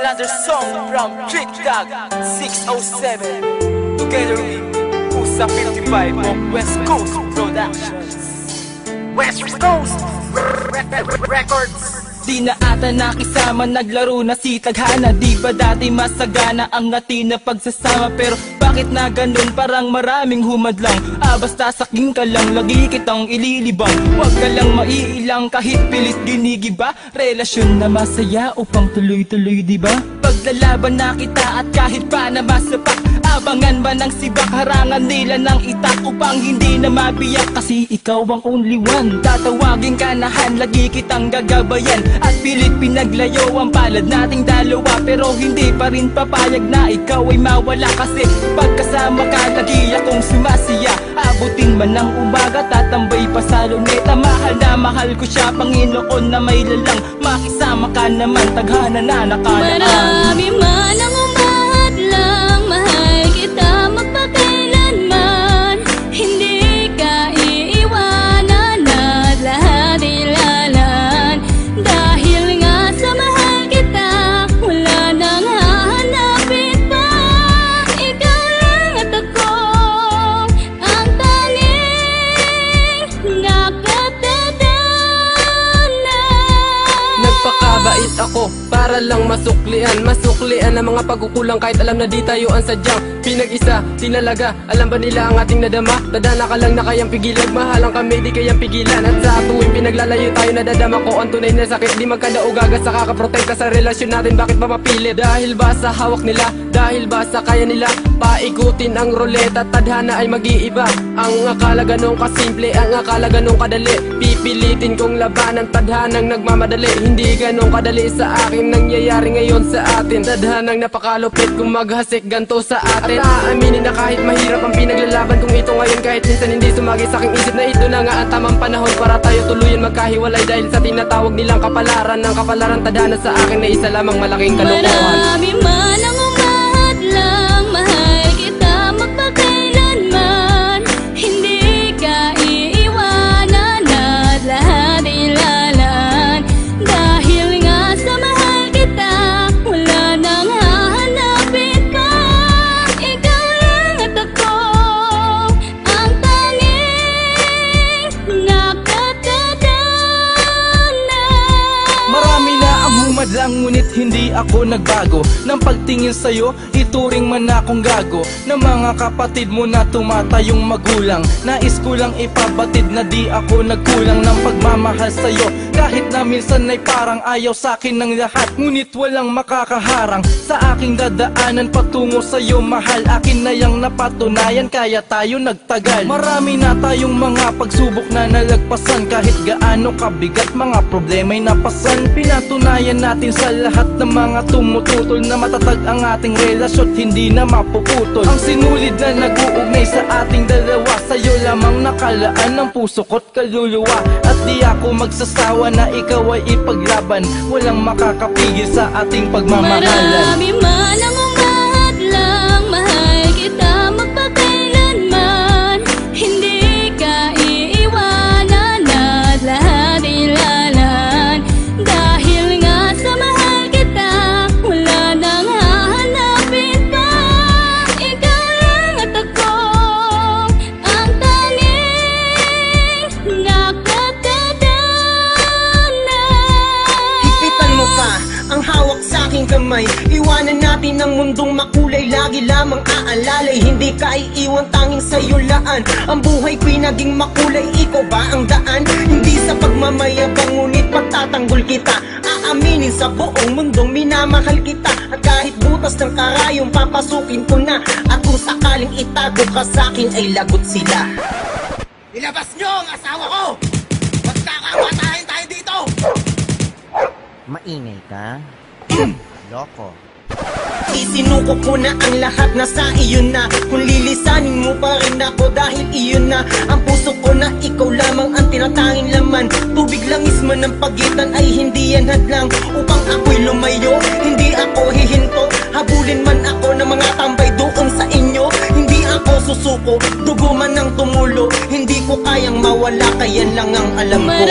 another song from Trick Dog 607 together with Pusa 55 of West Coast Productions. West Coast Records. Di na ata nakisama, naglaro na si Tadhana. Di ba dati masagana ang ngati na pagsasama? Pero bakit na ganun, parang maraming humadlang? Basta saking ka lang, lagi kitang ililibang. Huwag ka lang maiilang kahit pilit ginigiba. Relasyon na masaya upang tuloy-tuloy, di ba? Paglalaban na kita at kahit pa na masapak, abangan ba ng sibak, harangan nila ng itak upang hindi na mabiyak. Kasi ikaw ang only one, tatawagin ka na Han, lagi kitang gagabayan. At pilit pinaglayo ang palad nating dalawa, pero hindi pa rin papayag na ikaw ay mawala. Kasi pagkasama ka, lagi akong sumasaya. Abutin man ng umaga, tatambay pa sa luneta. Mahal na mahal ko siya, Panginoon na may lalang. Makisama ka naman, Tadhana na nakalaan. Marami man ang umadlang, mahal kita magpakailanman. Hindi ka iiwanan at lahat ilalaan. Dahil nga sa mahal kita, wala nang hahanapin pa. Ikaw lang at ako ang tanging nakatadhana. Nagpakabait ako para lang masuklian ang mga pagkukulang, kahit alam na di tayo ang sadyang pinag-isa. Tinalaga, alam ba nila ang ating nadama? Tadhana ka lang na kayang pigilan, mahalang kami di kayang pigilan. At sa tuwing pinaglalayo tayo, nadadama ko ang tunay na sakit. Di magkadaugagas sa kakaprotekta sa relasyon natin, bakit ba mapilit? Dahil ba sa hawak nila? Dahil ba sa kaya nila? Paikutin ang ruleta, Tadhana ay mag-iiba. Ang akala ganong kasimple, ang akala ganong kadali. Pipilitin kong labanan, Tadhanang nagmamadali. Hindi ganong kadali sa akin, nangyayari ngayon sa atin. Tadhanang napakalupit kung maghasik ganto sa atin. At aaminin na kahit mahirap ang pinaglalaban kung ito ngayon, kahit minsan hindi sumagi sa aking isip na ito na nga ang tamang panahon para tayo tuluyan magkahiwalay. Dahil sa tinatawag nilang kapalaran, ng kapalaran Tadhana sa akin na isa lamang malaking kalokohan. Marami man ang umadlang, mahal kita magpakailanman. Hindi ka iiwanan at lahat ilalaan. Dahil nga sa mahal kita, wala nang hahanapin pa. Ikaw lang at ako ang tanging nakatadhana. Marami na ang humadlang, ngunit hindi ako nagbago. Nang pagtingin sa'yo, ituring man akong gago. Na mga kapatid mo na tumatayong magulang, nais ko lang ipabatid na di ako nagkulang ng pagmamahal sa'yo. Kahit na minsan ay parang ayaw sa'kin ng lahat, ngunit walang makakaharang sa aking dadaanan patungo sa'yo, mahal. Akin na yang napatunayan, kaya tayo nagtagal. Marami na tayong mga pagsubok na nalagpasan, kahit gaano kabigat mga problema'y napasan. Pinatunayan natin sa lahat ng mga tumututol na matatag ang ating relasyon, hindi na mapuputol. Ang sinulid na nag-uugnay sa ating dalawa, sa'yo lamang nakalaan ng puso ko't kaluluwa. At di ako magsasawa na ikaw ay ipaglaban, walang makakapigil sa ating pagmamahalan. Marami man ang umadlang, mahal kita magpakailanman. Hindi ka iiwanan at lahat ilalaan. Dahil nga sa mahal kita, wala nang hahanapin pa. Ikaw lang at ako ang tanging nakatadhana. Higpitan mo pa ang hawak sa aking kamay. Iwanan natin ang mundong makulay, lagi lamang aalalay. Hindi ka iiwan, tanging sa'yo laan. Ang buhay ko'y naging makulay, ikaw ba ang daan? Hindi sa pagmamayabang, ngunit pagtatanggol kita. Aaminin sa buong mundong minamahal kita. At kahit butas ng karayong papasukin ko na, at kung sakaling itago ka sa'kin ay lagot sila. Ilabas nyo ang asawa ko! Magkakamatahin tayo dito! Maingay ka? Loko. Isinuko ko na ang lahat na sa iyo na. Kung lilisanin mo pa rin ako, dahil iyon na ang puso ko, na ikaw lamang ang tinatanging laman. Tubig langis man ang pagitan ay hindi yan hadlang upang ako'y lumayo, hindi ako hihinto. Habulin man ako ng mga tambay doon sa inyo, hindi ako susuko. Dugo man ang tumulo, hindi ko kayang mawala, kaya lang ang alam ko.